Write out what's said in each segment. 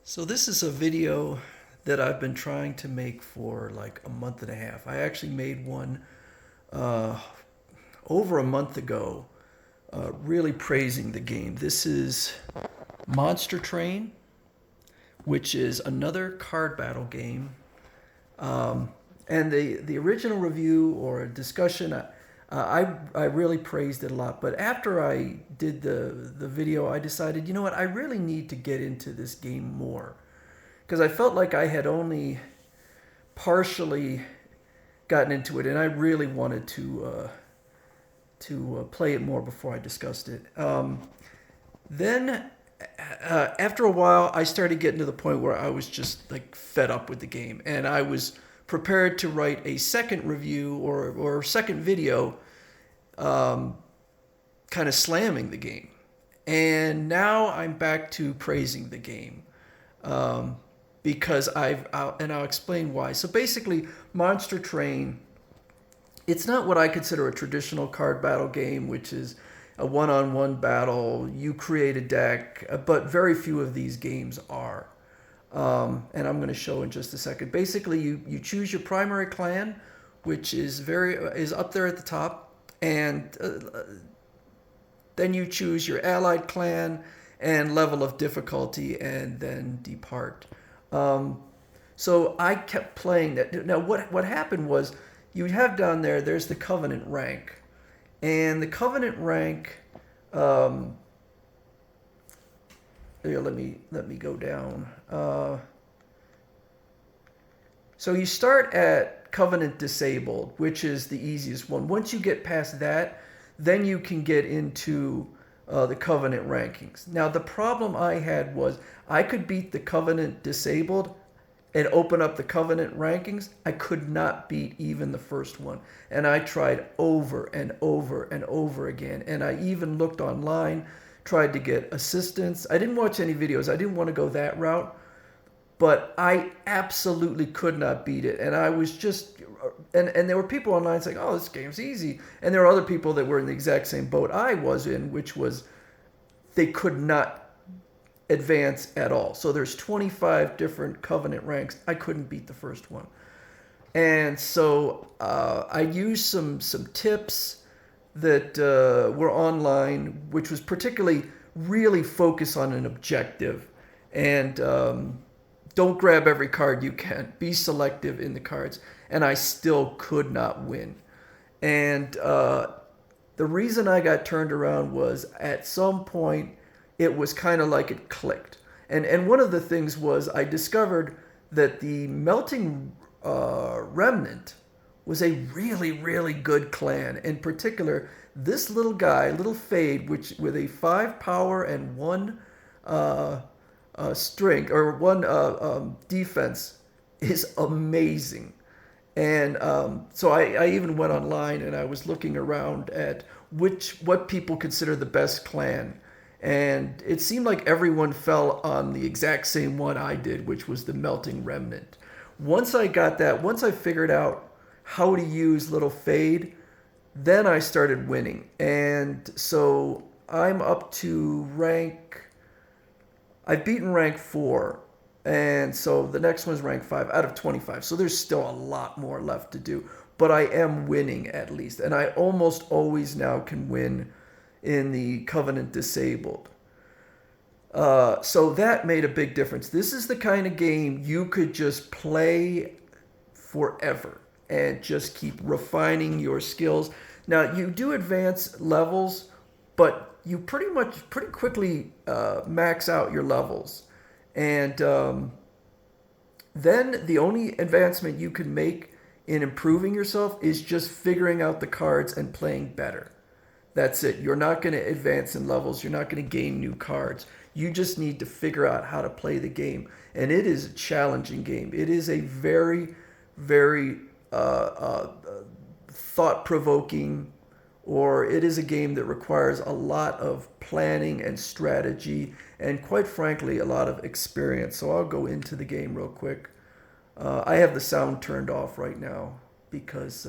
So this is a video that I've been trying to make for like a month and a half. I actually made one uh, over a month ago, really praising the game. This is Monster Train, which is another card battle game. And the original review or discussion, I really praised it a lot. But after I did the video, I decided, you know what, I really need to get into this game more because I felt like I had only partially gotten into it, and I really wanted to play it more before I discussed it. Then, after a while, I started getting to the point where I was just like fed up with the game, and I was prepared to write a second review or second video, kind of slamming the game. And now I'm back to praising the game. Because and I'll explain why. So basically, Monster Train, it's not what I consider a traditional card battle game, which is a one-on-one battle. You create a deck, but very few of these games are. And I'm going to show in just a second. Basically, you choose your primary clan, which is up there at the top, and then you choose your allied clan and level of difficulty, and then depart. Um, so I kept playing that. Now, what happened was you have down there. There's the Covenant rank, and the Covenant rank. Um, Here, let me go down. So you start at Covenant Disabled, which is the easiest one. Once you get past that, then you can get into the Covenant rankings. Now, the problem I had was I could beat the Covenant Disabled and open up the Covenant rankings. I could not beat even the first one. And I tried over and over and over again. And I even looked online, tried to get assistance. I didn't watch any videos. I didn't want to go that route, but I absolutely could not beat it. And I was just, and there were people online saying, "Oh, this game's easy," and there were other people that were in the exact same boat I was in, which was they could not advance at all. So there's 25 different Covenant ranks. I couldn't beat the first one, and so I used some tips that were online, which was particularly really focus on an objective and don't grab every card you can. Be selective in the cards. And I still could not win. And the reason I got turned around was at some point it was kind of like it clicked. And one of the things was I discovered that the Melting Remnant was a really, really good clan. In particular, this little guy, Little Fade, which with a 5 power and 1 strength or 1 defense, is amazing. And so I even went online and I was looking around at what people consider the best clan. And it seemed like everyone fell on the exact same one I did, which was the Melting Remnant. Once I figured out how to use Little Fade, then I started winning. And so I'm up to I've beaten rank 4. And so the next one's rank 5 out of 25. So there's still a lot more left to do. But I am winning at least. And I almost always now can win in the Covenant Disabled. So that made a big difference. This is the kind of game you could just play forever and just keep refining your skills. Now, you do advance levels, but you pretty quickly max out your levels. And then the only advancement you can make in improving yourself is just figuring out the cards and playing better. That's it. You're not going to advance in levels. You're not going to gain new cards. You just need to figure out how to play the game. And it is a challenging game. It is a very, very thought provoking, or it is a game that requires a lot of planning and strategy and, quite frankly, a lot of experience. So I'll go into the game real quick. I have the sound turned off right now because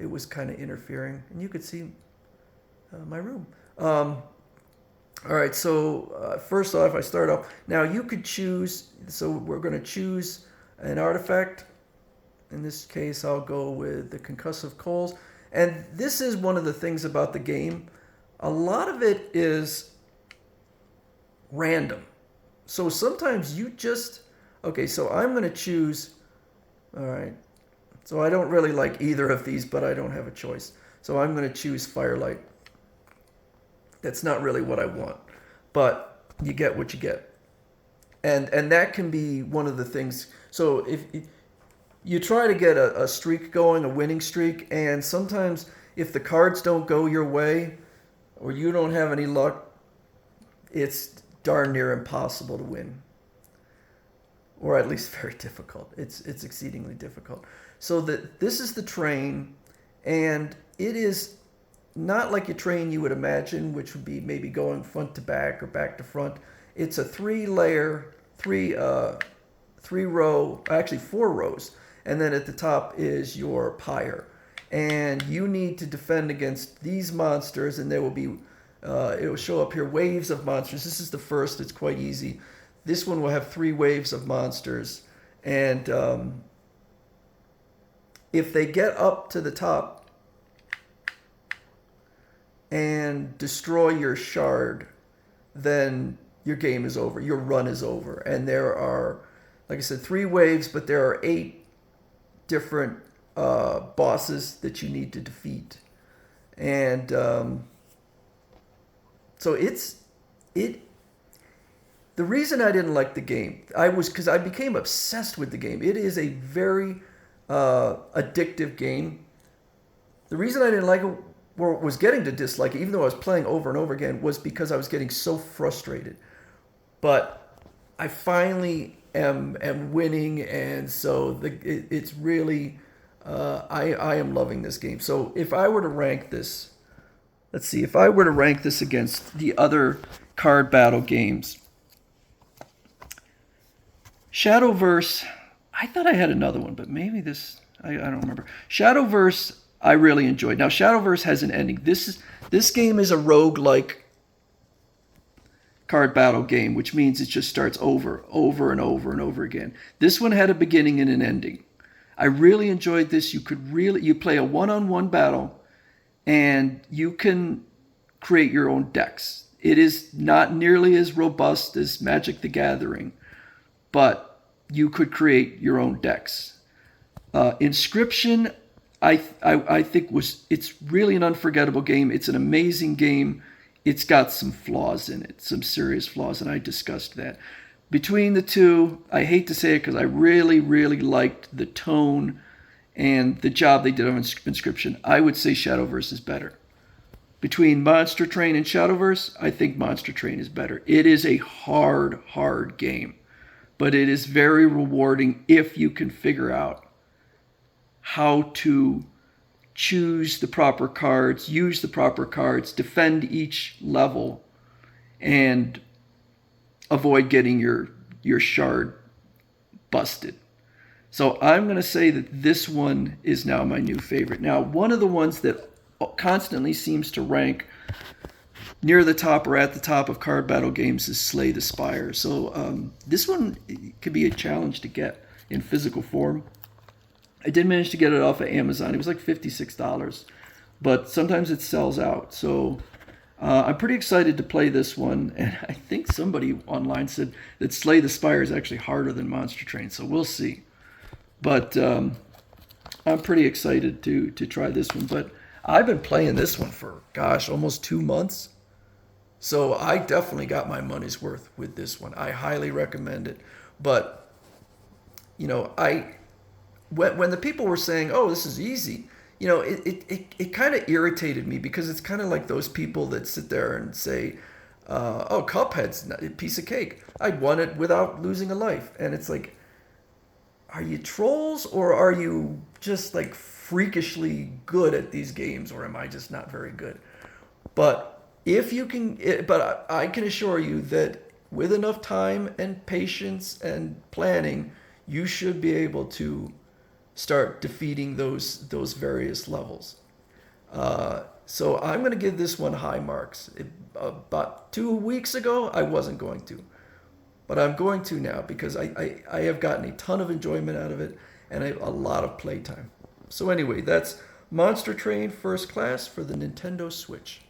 it was kind of interfering. And you could see my room. All right, so first off, I start off. Now you could choose, so we're going to choose an artifact. In this case, I'll go with the concussive coals. And this is one of the things about the game. A lot of it is random. So sometimes you just, okay, so I'm going to choose, all right, so I don't really like either of these, but I don't have a choice. So I'm going to choose Firelight. That's not really what I want, but you get what you get. And that can be one of the things. So if you try to get a streak going, a winning streak, and sometimes if the cards don't go your way or you don't have any luck, it's darn near impossible to win, or at least very difficult. It's exceedingly difficult. So this is the train, and it is not like a train you would imagine, which would be maybe going front to back or back to front. It's a three-layer, three row, actually 4 rows, and then at the top is your pyre, and you need to defend against these monsters, and there will be it will show up here waves of monsters. This is the first. It's quite easy. This one will have 3 waves of monsters, and if they get up to the top and destroy your shard, then your game is over. Your run is over. And there are, like I said, 3 waves, but there are 8 different bosses that you need to defeat. And so the reason I didn't like the game, because I became obsessed with the game. It is a very addictive game. The reason I didn't like it, or was getting to dislike it, even though I was playing over and over again, was because I was getting so frustrated. But I finally am winning, and so it's really I am loving this game. So if I were to rank this, let's see, if I were to rank this against the other card battle games, Shadowverse, I thought I had another one, but maybe this, I don't remember. Shadowverse, I really enjoyed. Now, Shadowverse has an ending. This game is a roguelike card battle game, which means it just starts over and over again. This one had a beginning and an ending. I really enjoyed this. You play a one-on-one battle, and you can create your own decks. It is not nearly as robust as Magic the Gathering, but you could create your own decks. Inscription, I think it's really an unforgettable game. It's an amazing game. It's got some flaws in it, some serious flaws, and I discussed that. Between the two, I hate to say it because I really, really liked the tone and the job they did on Inscription. I would say Shadowverse is better. Between Monster Train and Shadowverse, I think Monster Train is better. It is a hard game, but it is very rewarding if you can figure out how to choose the proper cards, use the proper cards, defend each level, and avoid getting your shard busted. So I'm going to say that this one is now my new favorite. Now, one of the ones that constantly seems to rank near the top or at the top of card battle games is Slay the Spire. So this one could be a challenge to get in physical form. I did manage to get it off of Amazon. It was like $56, but sometimes it sells out. So I'm pretty excited to play this one, and I think somebody online said that Slay the Spire is actually harder than Monster Train, so we'll see. But I'm pretty excited to try this one. But I've been playing this one for, gosh, almost 2 months. So I definitely got my money's worth with this one. I highly recommend it. But, you know, when the people were saying, oh, this is easy, you know, it kind of irritated me because it's kind of like those people that sit there and say, oh, Cuphead's a piece of cake. I won it without losing a life. And it's like, are you trolls or are you just like freakishly good at these games, or am I just not very good? But if you can, but I can assure you that with enough time and patience and planning, you should be able to start defeating those various levels. So I'm going to give this one high marks. About 2 weeks ago, I wasn't going to. But I'm going to now because I have gotten a ton of enjoyment out of it and a lot of playtime. So anyway, that's Monster Train First Class for the Nintendo Switch.